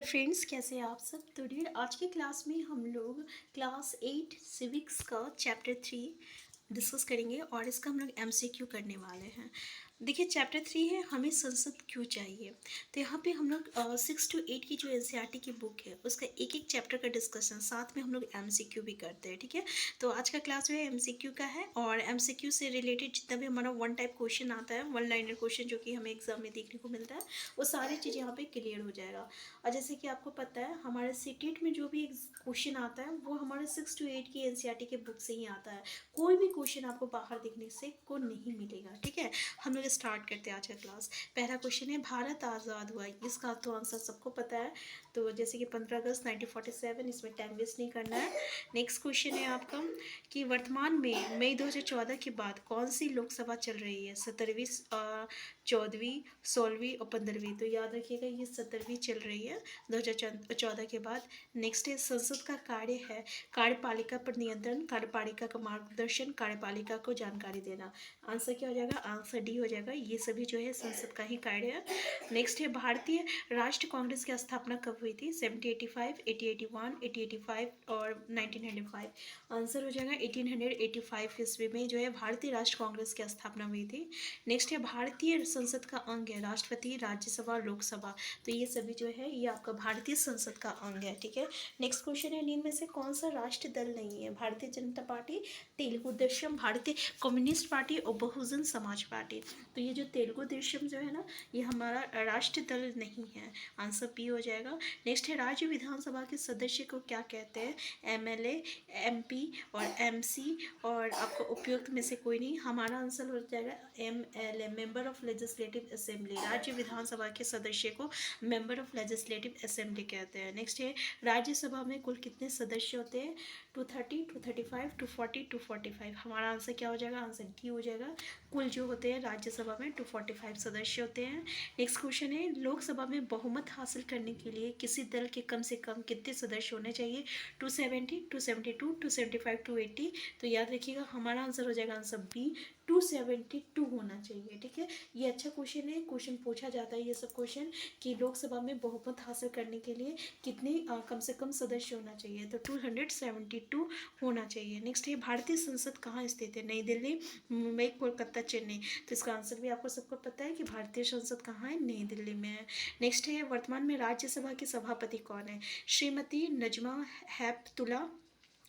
Friends, कैसे हैं आप सब। तो डियर, आज की क्लास में हम लोग क्लास 8 सिविक्स का चैप्टर 3 डिस्कस करेंगे और इसका हम लोग एमसीक्यू करने वाले हैं। देखिए, चैप्टर 3 है हमें संसद क्यों चाहिए। तो यहाँ पे हम लोग 6 to 8 की जो एनसीईआरटी की बुक है उसका एक एक चैप्टर का डिस्कशन, साथ में हम लोग एमसीक्यू भी करते हैं। ठीक है, तो आज का क्लास जो है एमसीक्यू का है और एमसीक्यू से रिलेटेड जितना भी हमारा वन टाइप क्वेश्चन आता है, वन लाइनर क्वेश्चन जो कि हमें एग्जाम में देखने को मिलता है, वो सारी चीज़ यहाँ पे क्लियर हो जाएगा। और जैसे कि आपको पता है, हमारे सीटेट में जो भी क्वेश्चन आता है वो हमारे 6 to 8 की एनसीईआरटी के बुक से ही आता है। कोई भी क्वेश्चन आपको बाहर देखने से को नहीं मिलेगा। ठीक है, हम लोग स्टार्ट करते हैं आज का क्लास। पहला क्वेश्चन है, भारत आज़ाद हुआ, इसका तो आंसर सबको पता है। तो जैसे कि 15 अगस्त 1947, इसमें टाइम वेस्ट नहीं करना है। नेक्स्ट क्वेश्चन है आपका कि वर्तमान में मई 2014 के बाद कौन सी लोकसभा चल रही है, 17वीं, 14वीं, 16वीं और 15वीं। तो याद रखिएगा, ये 17वीं चल रही है 2014 के बाद। नेक्स्ट है, संसद का कार्य है कार्यपालिका पर नियंत्रण, कार्यपालिका का मार्गदर्शन, कार्यपालिका को जानकारी देना। आंसर क्या हो जाएगा, आंसर डी हो जाएगा। ये सभी जो है संसद का ही कार्य है। नेक्स्ट है, भारतीय राष्ट्रीय कांग्रेस की स्थापना कब हुई थी, 1785, 1881, 1885 और 1905। आंसर हो जाएगा 1885 ईस्वी में जो है भारतीय राष्ट्रीय कांग्रेस की स्थापना हुई थी। नेक्स्ट है, भारतीय संसद का अंग है राष्ट्रपति, राज्यसभा, लोकसभा। तो ये सभी जो है ये आपका भारतीय संसद का अंग है। ठीक है, नेक्स्ट क्वेश्चन है, निम्न में से कौन सा राष्ट्रीय दल नहीं है, भारतीय जनता पार्टी, तेलुगु देशम, भारतीय कम्युनिस्ट पार्टी और बहुजन समाज पार्टी। तो ये जो तेलुगु देशम जो है ना, ये हमारा राष्ट्रीय दल नहीं है। आंसर पी हो जाएगा। नेक्स्ट है, राज्य विधानसभा के सदस्य को क्या कहते हैं, एमएलए, एमपी और एमसी और आपको उपयुक्त में से कोई नहीं। हमारा आंसर हो जाएगा MLA, member of legislative assembly. राज्य विधानसभा के सदस्य को मेंबर ऑफ लेजिस्लेटिव असेंबली कहते हैं। नेक्स्ट है, राज्यसभा में कुल कितने सदस्य होते हैं, 230, 235, 240, 245। हमारा आंसर क्या हो जाएगा, आंसर डी हो जाएगा। कुल जो होते हैं राज्यसभा में 245 सदस्य होते हैं। नेक्स्ट क्वेश्चन है, लोकसभा में बहुमत हासिल करने के लिए किसी दल के कम से कम कितने सदस्य होने चाहिए, 270, 272, 275, 280। तो याद रखिएगा, हमारा आंसर हो जाएगा आंसर बी, 272 होना चाहिए। ठीक है, ये अच्छा क्वेश्चन है, क्वेश्चन पूछा जाता है ये सब क्वेश्चन कि लोकसभा में बहुमत हासिल करने के लिए कितने कम से कम सदस्य होना चाहिए, तो 272 होना चाहिए। नेक्स्ट है, भारतीय संसद कहाँ स्थित है, नई दिल्ली, मुंबई, कोलकाता, चेन्नई। तो इसका आंसर भी आपको सबको पता है कि भारतीय संसद कहाँ है, नई दिल्ली में है। नेक्स्ट है, वर्तमान में राज्यसभा के सभापति कौन है, श्रीमती नजमा हेपतुल्ला,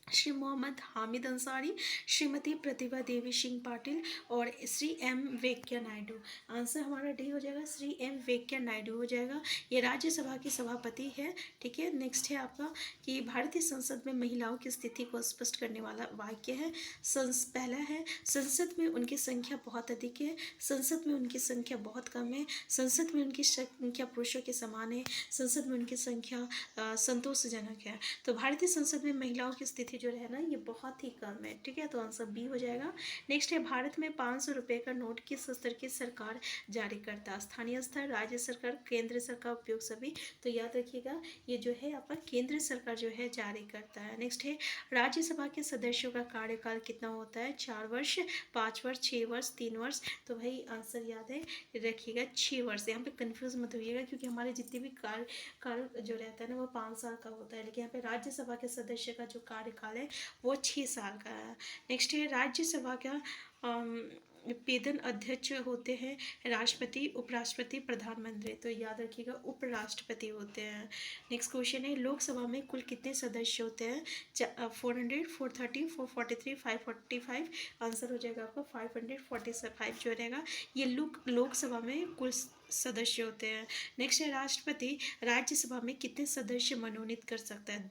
श्री मोहम्मद हामिद अंसारी, श्रीमती प्रतिभा देवी सिंह पाटिल और श्री एम वेंकैया नायडू। आंसर हमारा डी हो जाएगा, श्री एम वेंकैया नायडू हो जाएगा। ये राज्यसभा के सभापति है। ठीक है, नेक्स्ट है आपका कि भारतीय संसद में महिलाओं की स्थिति को स्पष्ट करने वाला वाक्य है। पहला है, संसद में उनकी संख्या बहुत अधिक है, संसद में उनकी संख्या बहुत कम है, संसद में उनकी संख्या पुरुषों के समान है, संसद में उनकी संख्या संतोषजनक है। तो भारतीय संसद में महिलाओं की स्थिति जो है ना, ये बहुत ही कम है। ठीक है, तो आंसर बी हो जाएगा। नेक्स्ट है, भारत में 500 रुपये का नोट किस स्तर की सरकार जारी करता है, स्थानीय स्तर, राज्य सरकार, केंद्र सरकार, उपयोग सभी। तो याद रखिएगा, ये जो है आपका केंद्र सरकार जो है जारी करता है। नेक्स्ट है, राज्यसभा के सदस्यों का कार्यकाल कितना होता है, 4 वर्ष, 5 वर्ष, 6 वर्ष, 3 वर्ष। तो भाई आंसर याद है रखिएगा 6 वर्ष। यहाँ पे कन्फ्यूज मत होइएगा, क्योंकि हमारे जितने भी काल जो रहता है ना वो 5 साल का होता है, लेकिन यहाँ पे राज्यसभा के सदस्य का जो कार्यकाल है वो 6 साल का है। नेक्स्ट है, राज्यसभा का वेतन अध्यक्ष होते हैं राष्ट्रपति, उपराष्ट्रपति, प्रधानमंत्री। तो याद रखिएगा उपराष्ट्रपति होते हैं। नेक्स्ट क्वेश्चन है, लोकसभा में कुल कितने सदस्य होते हैं, 400, 430, 443, 545। आंसर हो जाएगा आपका 545 जो रहेगा, ये लोकसभा में कुल सदस्य होते हैं। नेक्स्ट है, राष्ट्रपति राज्यसभा में कितने सदस्य मनोनीत कर सकता है,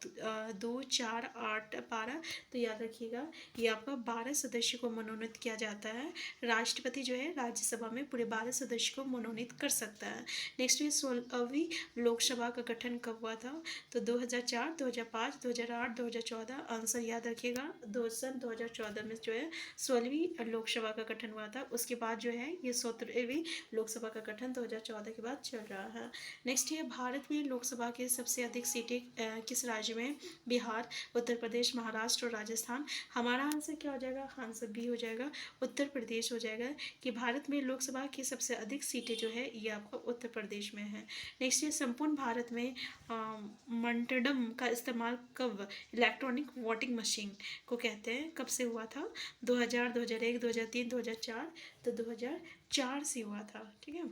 2, 4, 8, 12। तो याद रखिएगा, ये आपका 12 सदस्य को मनोनीत किया जाता है। राष्ट्रपति जो है राज्यसभा में पूरे 12 सदस्य को मनोनीत कर सकता है। नेक्स्ट है, 16वीं लोकसभा का गठन कब हुआ था, तो 2004, 2005, 2008, 2014। आंसर याद रखिएगा, 2014 में जो है 16वीं लोकसभा का गठन हुआ था। उसके बाद जो है ये 17वीं लोकसभा का गठन 2014 के बाद चल रहा है। नेक्स्ट है भारत में लोकसभा के सबसे अधिक सीटें किस राज्य में? बिहार, उत्तर प्रदेश, महाराष्ट्र और राजस्थान। हमारा आंसर क्या हो जाएगा? आंसर बी हो जाएगा, उत्तर प्रदेश हो जाएगा, कि भारत में लोकसभा की सबसे अधिक सीटें जो है ये आपका उत्तर प्रदेश में है। नेक्स्ट है संपूर्ण भारत में मंडडम का इस्तेमाल कब इलेक्ट्रॉनिक वोटिंग मशीन को कहते हैं, कब से हुआ था? 2000, 2001, 2003, 2004। तो 2004 से हुआ था। ठीक है,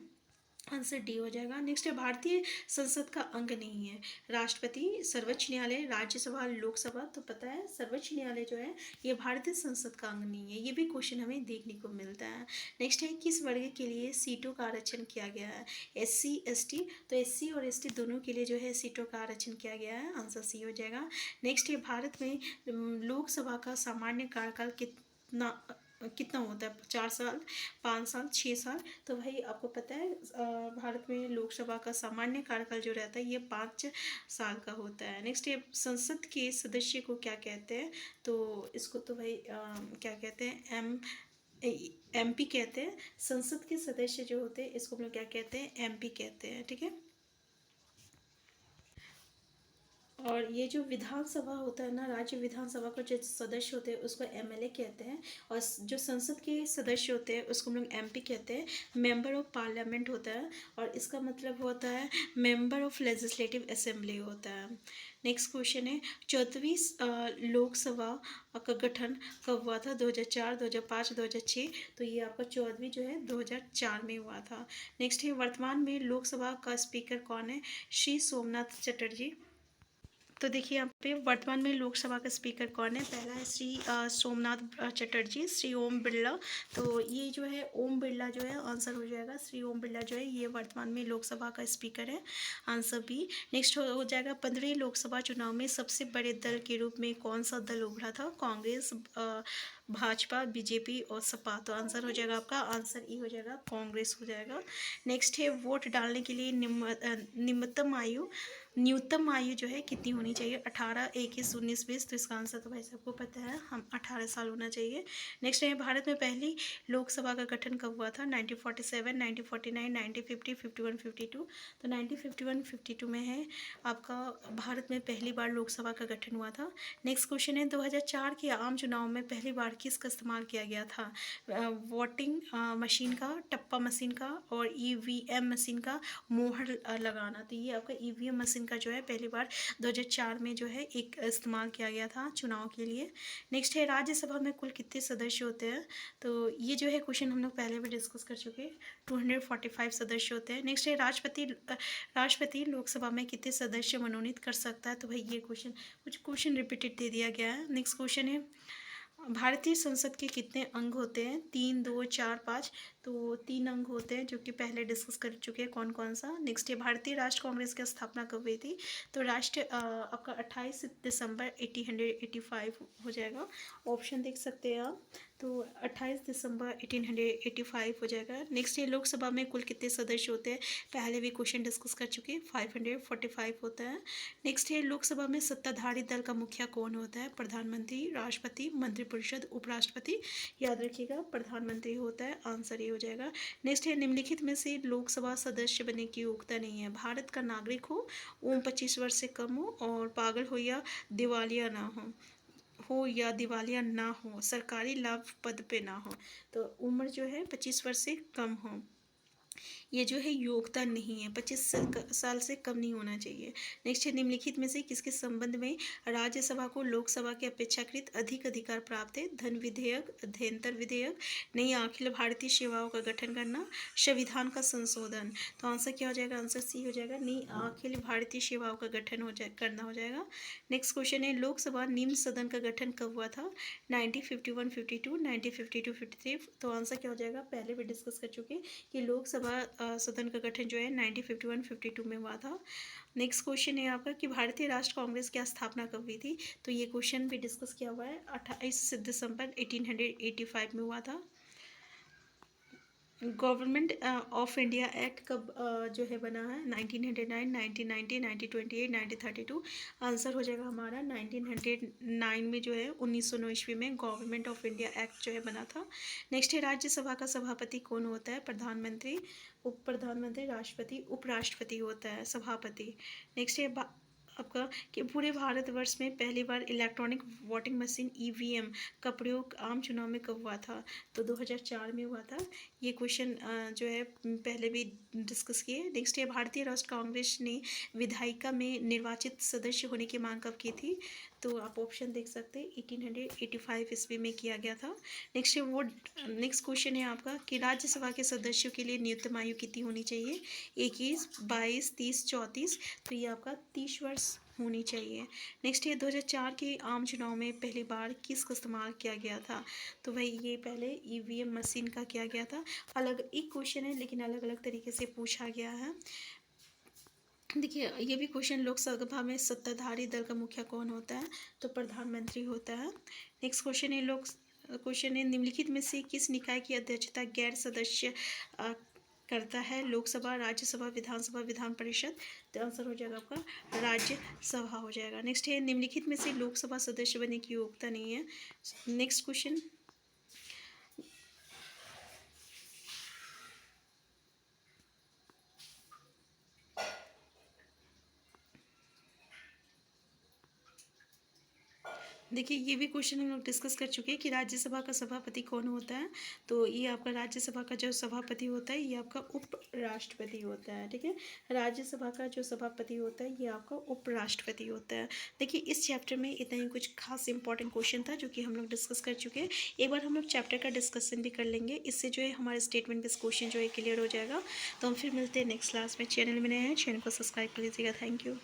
आंसर डी हो जाएगा। नेक्स्ट है भारतीय संसद का अंग नहीं है? राष्ट्रपति, सर्वोच्च न्यायालय, राज्यसभा, लोकसभा। तो पता है सर्वोच्च न्यायालय जो है ये भारतीय संसद का अंग नहीं है। ये भी क्वेश्चन हमें देखने को मिलता है। नेक्स्ट है किस वर्ग के लिए सीटों का आरक्षण किया गया है? SC ST। तो SC और ST दोनों के लिए जो है सीटों का आरक्षण किया गया है, आंसर सी हो जाएगा। नेक्स्ट है भारत में लोकसभा का सामान्य कार्यकाल कितना होता है? 4 साल, 5 साल, 6 साल। तो भाई आपको पता है भारत में लोकसभा का सामान्य कार्यकाल जो रहता है ये 5 साल का होता है। नेक्स्ट ये संसद के सदस्य को क्या कहते हैं? तो इसको तो भाई क्या कहते हैं? MP कहते हैं। संसद के सदस्य जो होते हैं इसको हम लोग क्या कहते हैं? MP कहते हैं। ठीक है, और ये जो विधानसभा होता है ना, राज्य विधानसभा का जो सदस्य होते हैं उसको MLA कहते हैं, और जो संसद के सदस्य होते हैं उसको हम लोग MP कहते हैं। मेंबर ऑफ पार्लियामेंट होता है, और इसका मतलब होता है मेंबर ऑफ लेजिस्लेटिव असेंबली होता है। नेक्स्ट क्वेश्चन है 14वीं लोकसभा का गठन कब हुआ था? 2004, 2005, 2006। तो ये आपका 14वीं जो है 2004 में हुआ था। नेक्स्ट है वर्तमान में लोकसभा का स्पीकर कौन है? श्री सोमनाथ चटर्जी। तो देखिए यहाँ पे वर्तमान में लोकसभा का स्पीकर कौन है? पहला है श्री सोमनाथ चटर्जी, श्री ओम बिरला। तो ये जो है ओम बिरला जो है आंसर हो जाएगा। श्री ओम बिरला जो है ये वर्तमान में लोकसभा का स्पीकर है, आंसर बी। नेक्स्ट हो जाएगा 15वीं लोकसभा चुनाव में सबसे बड़े दल के रूप में कौन सा दल उभरा था? कांग्रेस, भाजपा, BJP और सपा। तो आंसर हो जाएगा आपका, आंसर ई हो जाएगा, कांग्रेस हो जाएगा। नेक्स्ट है वोट डालने के लिए न्यूनतम आयु जो है कितनी होनी चाहिए? 18, 21, 19, 20। तो इसका आंसर तो भाई सबको पता है, हम 18 साल होना चाहिए। नेक्स्ट है भारत में पहली लोकसभा का गठन कब हुआ था? 1947, 1949, 1950, 51, 52। तो 1951, 52 में है आपका भारत में पहली बार लोकसभा का गठन हुआ था। नेक्स्ट क्वेश्चन है 2004 के आम चुनाव में पहली बार किसका इस्तेमाल किया गया था? वोटिंग मशीन का, टप्पा मशीन का और EVM मशीन का मोहर लगाना। तो ये आपका EVM मशीन का जो है पहली बार 2004 में जो है एक इस्तेमाल किया गया था चुनाव के लिए। नेक्स्ट है राज्यसभा में कुल कितने सदस्य होते हैं? तो ये जो है क्वेश्चन हम लोग पहले भी डिस्कस कर चुके हैं, 245 सदस्य होते हैं। नेक्स्ट है राष्ट्रपति लोकसभा में कितने सदस्य मनोनीत कर सकता है? तो भाई ये कुछ क्वेश्चन रिपीटेड दे दिया गया है। नेक्स्ट क्वेश्चन है भारतीय संसद के कितने अंग होते हैं? 3, 2, 4, 5। तो 3 अंग होते हैं जो कि पहले डिस्कस कर चुके हैं, कौन कौन सा। नेक्स्ट है भारतीय राष्ट्र कांग्रेस की स्थापना कब हुई थी? तो आपका 28 दिसंबर 1885 हो जाएगा। ऑप्शन देख सकते हैं आप, तो 28 दिसंबर 1885 हो जाएगा। नेक्स्ट है लोकसभा में कुल कितने सदस्य होते हैं? पहले भी क्वेश्चन डिस्कस कर चुके हैं, 545 होता है। नेक्स्ट है लोकसभा में सत्ताधारी दल का मुखिया कौन होता है? प्रधानमंत्री, राष्ट्रपति, मंत्रिपरिषद, उपराष्ट्रपति। याद रखिएगा प्रधानमंत्री होता है, आंसर ये हो जाएगा। नेक्स्ट है निम्नलिखित में से लोकसभा सदस्य बनने की योग्यता नहीं है? भारत का नागरिक हो 25 वर्ष से कम हो, और पागल हो या दिवालिया ना हो या दिवालिया ना हो, सरकारी लाभ पद पे ना हो। तो उम्र जो है 25 वर्ष से कम हो, ये जो है योग्यता नहीं है, 25 साल से कम नहीं होना चाहिए। नेक्स्ट है निम्नलिखित में से किसके संबंध में राज्यसभा को लोकसभा के अपेक्षाकृत अधिक अधिकार प्राप्त है? धन विधेयक, अध्ययंतर विधेयक, नई अखिल भारतीय सेवाओं का गठन करना, संविधान का संशोधन। तो आंसर क्या हो जाएगा? आंसर सी हो जाएगा, नई अखिल भारतीय सेवाओं का गठन करना हो जाएगा। नेक्स्ट क्वेश्चन है लोकसभा निम्न सदन का गठन कब हुआ था? 1951, 52, 1952, 53। तो आंसर क्या हो जाएगा? पहले भी डिस्कस कर चुके कि लोकसभा सदन का गठन जो है 1951, 52 में हुआ था। नेक्स्ट क्वेश्चन है आपका कि भारतीय राष्ट्र कांग्रेस की स्थापना कब हुई थी? तो ये क्वेश्चन भी डिस्कस किया हुआ है, 28 दिसंबर 1885 में हुआ था। गवर्नमेंट ऑफ इंडिया एक्ट कब जो है बना है? 1909, 1990, 1928, 1932। आंसर हो जाएगा हमारा 1909 में जो है 1909 ईस्वी में गवर्नमेंट ऑफ इंडिया एक्ट जो है बना था। नेक्स्ट है राज्यसभा का सभापति कौन होता है? प्रधानमंत्री, उप प्रधानमंत्री, राष्ट्रपति, उपराष्ट्रपति होता है सभापति। नेक्स्ट है आपका कि पूरे भारतवर्ष में पहली बार इलेक्ट्रॉनिक वोटिंग मशीन ईवीएम का प्रयोग आम चुनाव में कब हुआ था? तो 2004 में हुआ था। ये क्वेश्चन जो है पहले भी डिस्कस किए। नेक्स्ट है भारतीय राष्ट्र कांग्रेस ने विधायिका में निर्वाचित सदस्य होने की मांग कब की थी? तो आप ऑप्शन देख सकते हैं 1885 ईस्वी में किया गया था। नेक्स्ट है वो नेक्स्ट क्वेश्चन है आपका कि राज्यसभा के सदस्यों के लिए न्यूनतम आयु कितनी होनी चाहिए? 21, 22, 30, 34। तो ये आपका 30 वर्ष होनी चाहिए। नेक्स्ट है 2004 के आम चुनाव में पहली बार किसका इस्तेमाल किया गया था? तो भाई ये पहले ईवीएम मशीन का किया गया था। अलग एक क्वेश्चन है लेकिन अलग अलग तरीके से पूछा गया है। देखिए ये भी क्वेश्चन लोकसभा में सत्ताधारी दल का मुखिया कौन होता है? तो प्रधानमंत्री होता है। नेक्स्ट क्वेश्चन है निम्नलिखित में से किस निकाय की अध्यक्षता गैर सदस्य करता है? लोकसभा, राज्यसभा, विधानसभा, विधान परिषद। तो आंसर हो जाएगा आपका राज्यसभा हो जाएगा। नेक्स्ट है निम्नलिखित में से लोकसभा सदस्य बनने की योग्यता नहीं है। नेक्स्ट क्वेश्चन देखिए ये भी क्वेश्चन हम लोग डिस्कस कर चुके हैं कि राज्यसभा का सभापति कौन होता है? तो ये आपका राज्यसभा का जो सभापति होता है ये आपका उपराष्ट्रपति होता है। ठीक है, राज्यसभा का जो सभापति होता है ये आपका उपराष्ट्रपति होता है। देखिए इस चैप्टर में इतना ही कुछ खास इंपॉर्टेंट क्वेश्चन था जो कि हम लोग डिस्कस कर चुके हैं। एक बार हम लोग चैप्टर का डिस्कशन भी कर लेंगे, इससे जो है हमारे स्टेटमेंट बेस्ड क्वेश्चन जो है क्लियर हो जाएगा। तो हम फिर मिलते हैं नेक्स्ट क्लास में। चैनल में नए हैं, चैनल को सब्सक्राइब कर लीजिएगा। Thank you.